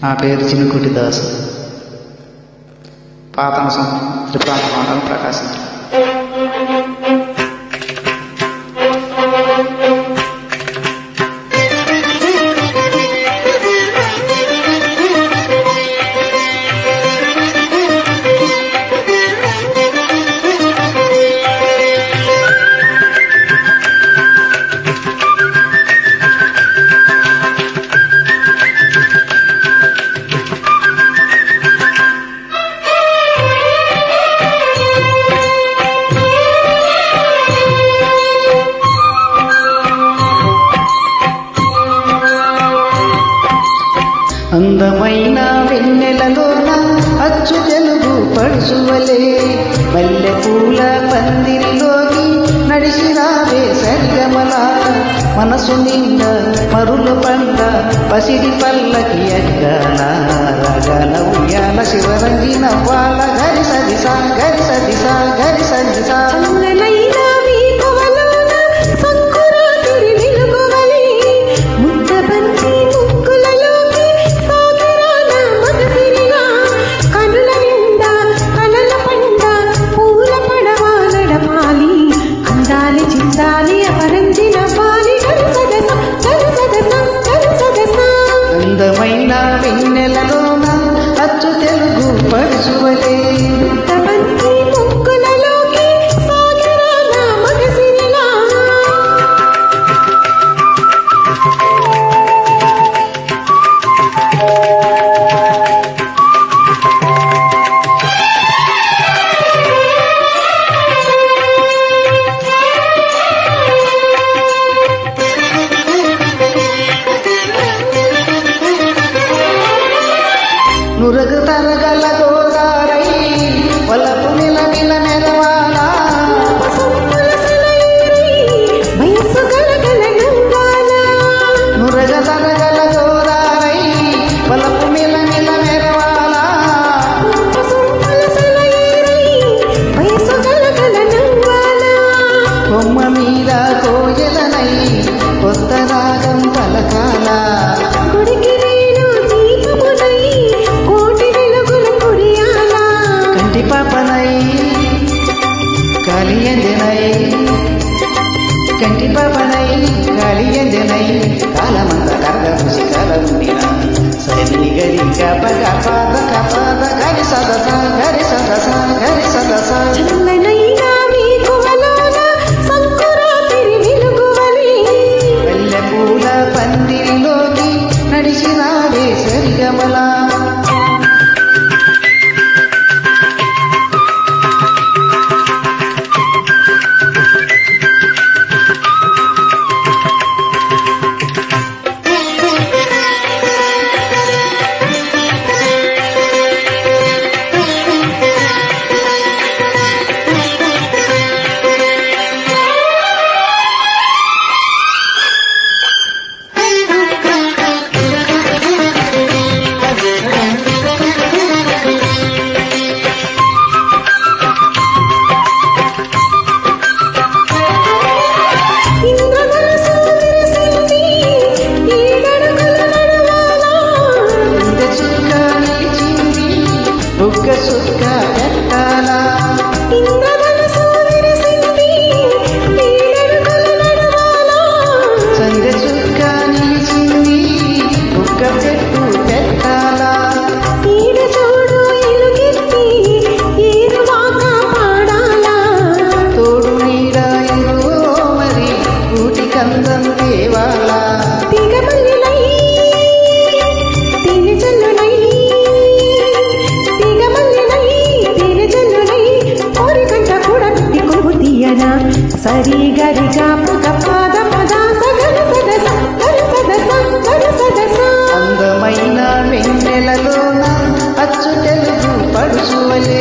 నా పేరు చినుకుటి దాసు. పాతాంశం త్రిప్రాంత మండలం ప్రకాశం. అందమైన వెన్నెలలోన అచ్చు తెలుగు పడుచువలే మల్లె పూల పందిరిలోకి నడిసిరావే సరిగమల మనసు నిండా మరుల పంట పసిడి పల్లకి ఎక్కాల రగల ఉయ్యాల శివరంగిన వాళ్ళ గరి సదిసా గరి సదిసా గరి సదిసా అందమైన వెన్నెలలోన అచ్చు తెలుగు పడుచువలే నురగు తరగల గోదారై వలపు నిలమిల నెరవాలా నురగ తరగల గోదారై వలపు నిలమిల నెరవాలా కొమ్మ మీద కోయలనై కొత్త రాగం పలకాల కంటి పాపనై కాళియంజనై కాలమంత కరగసి కలండిన సరి గరి కపగ పాద కపాద గరి సదస గరి సదస గరి సదస మల్లె పూల పందిరిలోకి నడిసినావే సరిగమల సుక్క పెట్టాలా సంధ్య చుక్క నిలిచింది బుక్క పెట్టు పెట్టాలా తోడు నీడ ఇరువో మరి ఊటి కందం దేవాలా సరి గరి గప పద పద సగర సదస గరి సదస గరి సదస అందమైన వెన్నెలలోన అచ్చు తెలుగు పడుచువలే